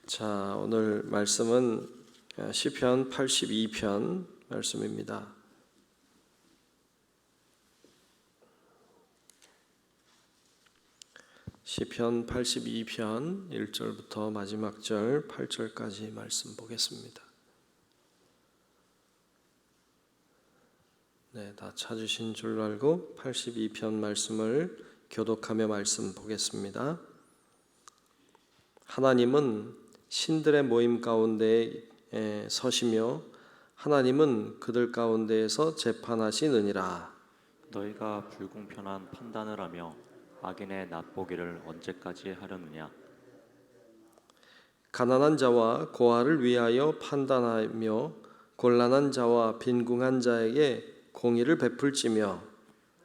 자, 오늘 말씀은 시편 82편 말씀입니다. 시편 82편 1절부터 마지막 절 8절까지 말씀 보겠습니다. 네, 다 찾으신 줄 알고 82편 말씀을 교독하며 말씀 보겠습니다. 하나님은 신들의 모임 가운데에 서시며 하나님은 그들 가운데에서 재판하시느니라. 너희가 불공평한 판단을 하며 악인의 낫보기를 언제까지 하려느냐. 가난한 자와 고아를 위하여 판단하며 곤란한 자와 빈궁한 자에게 공의를 베풀지며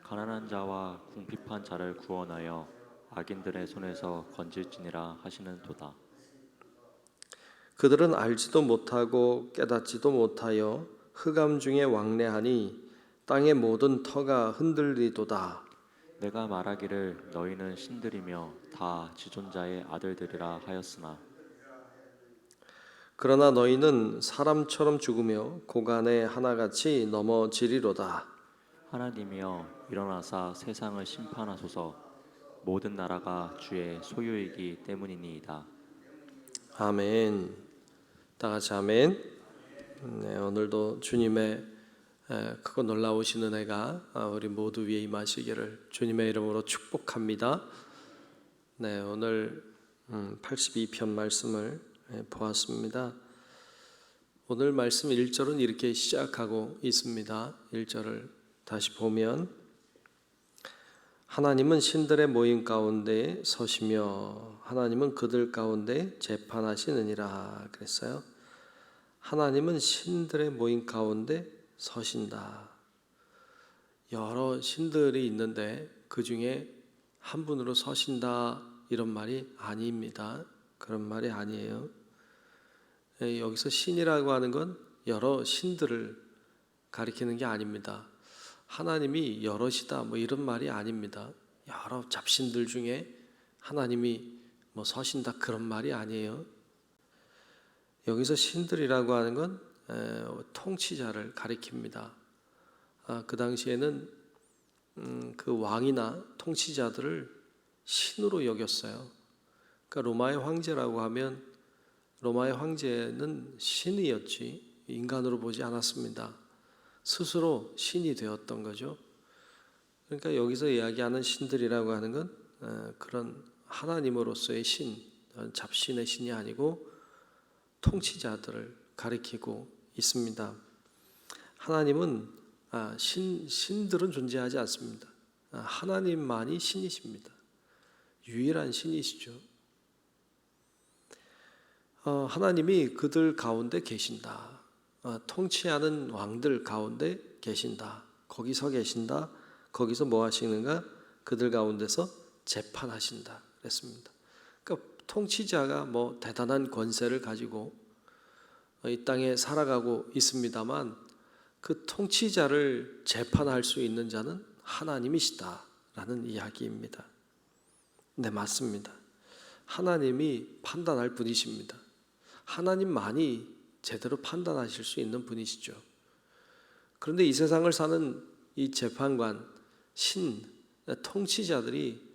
가난한 자와 궁핍한 자를 구원하여 악인들의 손에서 건질지니라 하시는도다. 그들은 알지도 못하고 깨닫지도 못하여 흑암 중에 왕래하니 땅의 모든 터가 흔들리도다. 내가 말하기를 너희는 신들이며 다 지존자의 아들들이라 하였으나 그러나 너희는 사람처럼 죽으며 고간에 하나같이 넘어지리로다. 하나님이여 일어나사 세상을 심판하소서. 모든 나라가 주의 소유이기 때문이니이다. 아멘. 다 같이 아멘. 네, 오늘도 주님의 크고 놀라우신 은혜가 우리 모두 위에 임하시기를 주님의 이름으로 축복합니다. 네, 오늘 82편 말씀을 보았습니다. 오늘 말씀 1절은 이렇게 시작하고 있습니다. 1절을 다시 보면 하나님은 신들의 모임 가운데 서시며 하나님은 그들 가운데 재판하시느니라 그랬어요. 하나님은 신들의 모임 가운데 서신다. 여러 신들이 있는데 그 중에 한 분으로 서신다 이런 말이 아닙니다. 그런 말이 아니에요. 여기서 신이라고 하는 건 여러 신들을 가리키는 게 아닙니다. 하나님이 여럿이다 뭐 이런 말이 아닙니다. 여러 잡신들 중에 하나님이 뭐 서신다 그런 말이 아니에요. 여기서 신들이라고 하는 건 통치자를 가리킵니다. 그 당시에는 그 왕이나 통치자들을 신으로 여겼어요. 그러니까 로마의 황제라고 하면 로마의 황제는 신이었지 인간으로 보지 않았습니다. 스스로 신이 되었던 거죠. 그러니까 여기서 이야기하는 신들이라고 하는 건 그런 하나님으로서의 신, 잡신의 신이 아니고 통치자들을 가리키고 있습니다. 하나님은 신들은 존재하지 않습니다. 하나님만이 신이십니다. 유일한 신이시죠. 하나님이 그들 가운데 계신다. 통치하는 왕들 가운데 계신다. 거기서 계신다. 거기서 뭐 하시는가? 그들 가운데서 재판하신다. 그랬습니다. 그러니까 통치자가 뭐 대단한 권세를 가지고 이 땅에 살아가고 있습니다만 그 통치자를 재판할 수 있는 자는 하나님이시다라는 이야기입니다. 네, 맞습니다. 하나님이 판단할 분이십니다. 하나님만이 제대로 판단하실 수 있는 분이시죠. 그런데 이 세상을 사는 이 재판관, 신, 통치자들이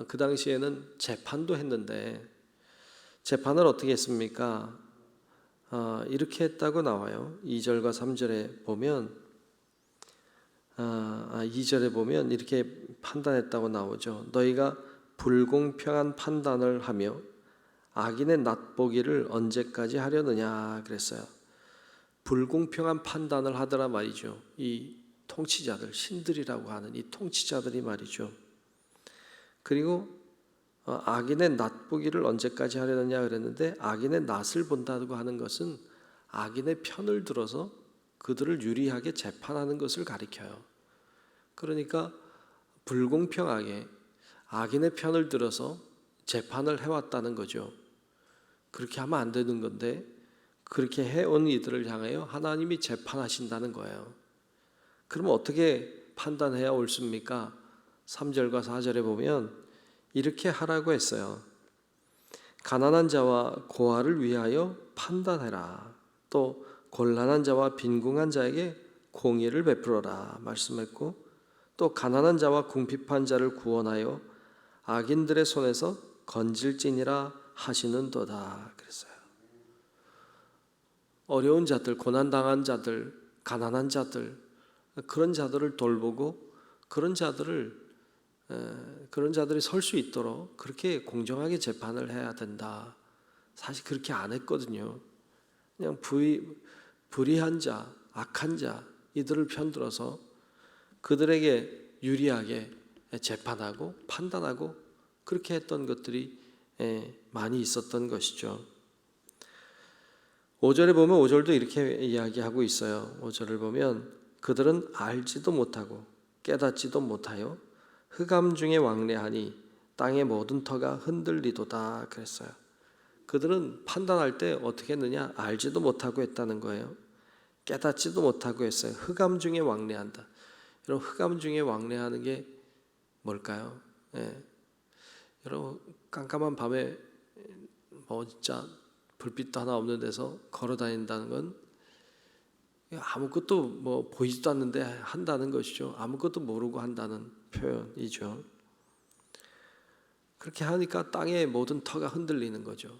그 당시에는 재판도 했는데 재판을 어떻게 했습니까? 이렇게 했다고 나와요. 2절과 3절에 보면 2절에 보면 이렇게 판단했다고 나오죠. 너희가 불공평한 판단을 하며 악인의 낫보기를 언제까지 하려느냐 그랬어요. 불공평한 판단을 하더라 말이죠. 이 통치자들, 신들이라고 하는 이 통치자들이 말이죠. 그리고 악인의 낫보기를 언제까지 하려느냐 그랬는데 악인의 낫을 본다고 하는 것은 악인의 편을 들어서 그들을 유리하게 재판하는 것을 가리켜요. 그러니까 불공평하게 악인의 편을 들어서 재판을 해왔다는 거죠. 그렇게 하면 안 되는 건데 그렇게 해온 이들을 향하여 하나님이 재판하신다는 거예요. 그러면 어떻게 판단해야 옳습니까? 3절과 4절에 보면 이렇게 하라고 했어요. 가난한 자와 고아를 위하여 판단해라. 또 곤란한 자와 빈궁한 자에게 공의를 베풀어라 말씀했고, 또 가난한 자와 궁핍한 자를 구원하여 악인들의 손에서 건질지니라 하시는도다 그랬어요. 어려운 자들, 고난당한 자들, 가난한 자들, 그런 자들을 돌보고 그런 자들이 설 수 있도록 그렇게 공정하게 재판을 해야 된다. 사실 그렇게 안 했거든요. 그냥 불의한 자, 악한 자 이들을 편들어서 그들에게 유리하게 재판하고 판단하고 그렇게 했던 것들이 많이 있었던 것이죠. 5절에 보면 5절도 이렇게 이야기하고 있어요. 5절을 보면 그들은 알지도 못하고 깨닫지도 못하여 흑암 중에 왕래하니 땅의 모든 터가 흔들리도다 그랬어요. 그들은 판단할 때 어떻게 했느냐? 알지도 못하고 했다는 거예요. 깨닫지도 못하고 했어요. 흑암 중에 왕래한다. 여러분, 흑암 중에 왕래하는 게 뭘까요? 여러분, 깜깜한 밤에 진짜 불빛도 하나 없는 데서 걸어 다닌다는 건 아무것도 보이지도 않는데 한다는 것이죠. 아무것도 모르고 한다는 표현이죠. 그렇게 하니까 땅의 모든 터가 흔들리는 거죠.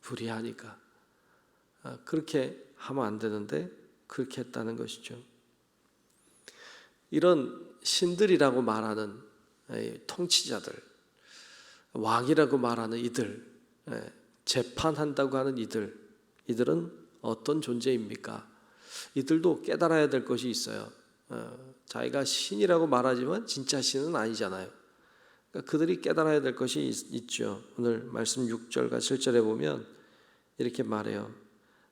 불의하니까. 그렇게 하면 안 되는데 그렇게 했다는 것이죠. 이런 신들이라고 말하는 통치자들, 왕이라고 말하는 이들, 재판한다고 하는 이들은 어떤 존재입니까? 이들도 깨달아야 될 것이 있어요. 자기가 신이라고 말하지만 진짜 신은 아니잖아요. 그러니까 그들이 깨달아야 될 것이 있죠. 오늘 말씀 6절과 7절에 보면 이렇게 말해요.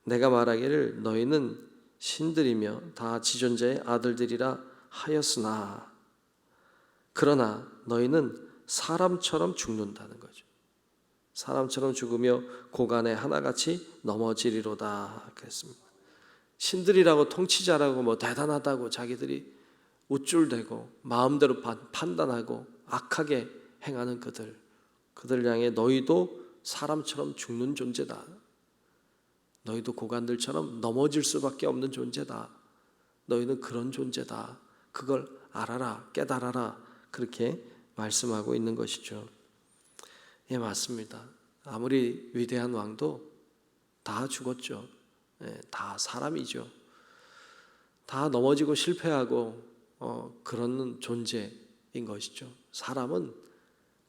내가 말하기를 너희는 신들이며 다 지존자의 아들들이라 하였으나 그러나 너희는 사람처럼 죽는다는 거죠. 사람처럼 죽으며 고간에 하나같이 넘어지리로다 그랬습니다. 신들이라고 통치자라고 대단하다고 자기들이 우쭐대고 마음대로 판단하고 악하게 행하는 그들 향해 너희도 사람처럼 죽는 존재다. 너희도 고관들처럼 넘어질 수밖에 없는 존재다. 너희는 그런 존재다. 그걸 알아라, 깨달아라. 그렇게 말씀하고 있는 것이죠. 예, 맞습니다. 아무리 위대한 왕도 다 죽었죠. 다 사람이죠. 다 넘어지고 실패하고 그런 존재인 것이죠. 사람은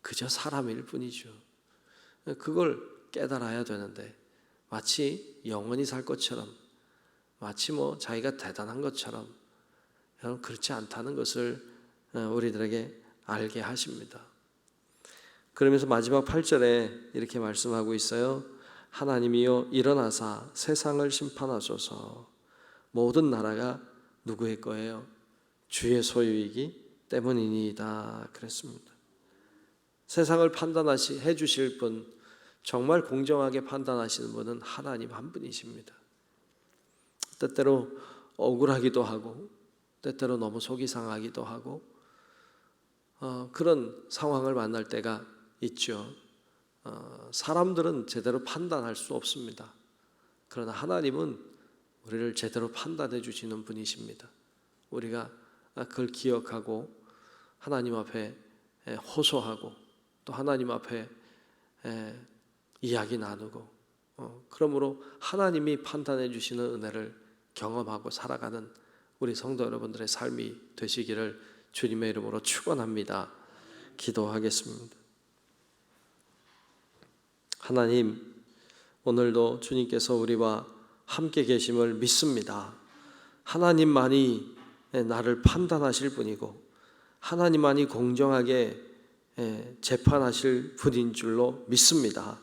그저 사람일 뿐이죠. 그걸 깨달아야 되는데 마치 영원히 살 것처럼 마치 자기가 대단한 것처럼 그렇지 않다는 것을 우리들에게 알게 하십니다. 그러면서 마지막 8절에 이렇게 말씀하고 있어요. 하나님이여 일어나사 세상을 심판하소서. 모든 나라가 누구의 거예요? 주의 소유이기 때문이니이다 그랬습니다. 세상을 판단해 주실 분, 정말 공정하게 판단하시는 분은 하나님 한 분이십니다. 때때로 억울하기도 하고 때때로 너무 속이 상하기도 하고 그런 상황을 만날 때가 있죠. 사람들은 제대로 판단할 수 없습니다. 그러나 하나님은 우리를 제대로 판단해 주시는 분이십니다. 우리가 그걸 기억하고 하나님 앞에 호소하고 또 하나님 앞에 이야기 나누고 그러므로 하나님이 판단해 주시는 은혜를 경험하고 살아가는 우리 성도 여러분들의 삶이 되시기를 주님의 이름으로 축원합니다. 기도하겠습니다. 하나님, 오늘도 주님께서 우리와 함께 계심을 믿습니다. 하나님만이 나를 판단하실 분이고 하나님만이 공정하게 재판하실 분인 줄로 믿습니다.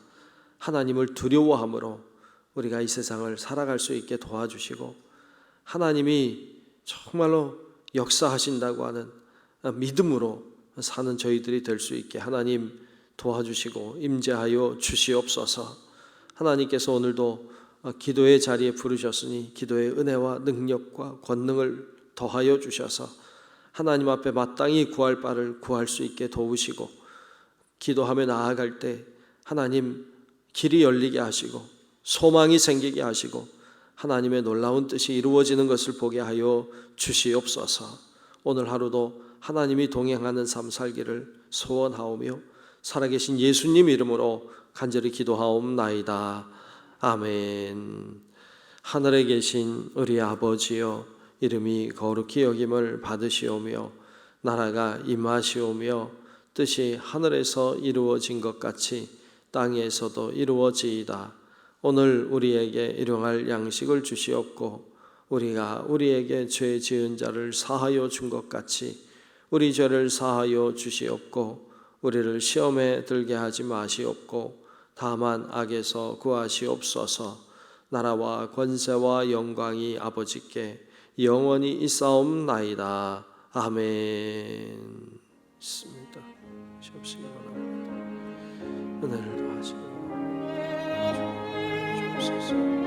하나님을 두려워함으로 우리가 이 세상을 살아갈 수 있게 도와주시고 하나님이 정말로 역사하신다고 하는 믿음으로 사는 저희들이 될 수 있게 하나님 도와주시고 임재하여 주시옵소서. 하나님께서 오늘도 기도의 자리에 부르셨으니 기도의 은혜와 능력과 권능을 더하여 주셔서 하나님 앞에 마땅히 구할 바를 구할 수 있게 도우시고 기도하며 나아갈 때 하나님 길이 열리게 하시고 소망이 생기게 하시고 하나님의 놀라운 뜻이 이루어지는 것을 보게 하여 주시옵소서. 오늘 하루도 하나님이 동행하는 삶 살기를 소원하오며 살아계신 예수님 이름으로 간절히 기도하옵나이다. 아멘. 하늘에 계신 우리 아버지여, 이름이 거룩히 여김을 받으시오며 나라가 임하시오며 뜻이 하늘에서 이루어진 것 같이 땅에서도 이루어지이다. 오늘 우리에게 일용할 양식을 주시옵고 우리가 우리에게 죄 지은 자를 사하여 준 것 같이 우리 죄를 사하여 주시옵고 우리를 시험에 들게 하지 마시옵고 다만 악에서 구하시옵소서. 나라와 권세와 영광이 아버지께 영원히 있사옵나이다. 아멘. 있습니다. 쉬옵시기 바랍니다. 은혜를 더하시고 주옵소서.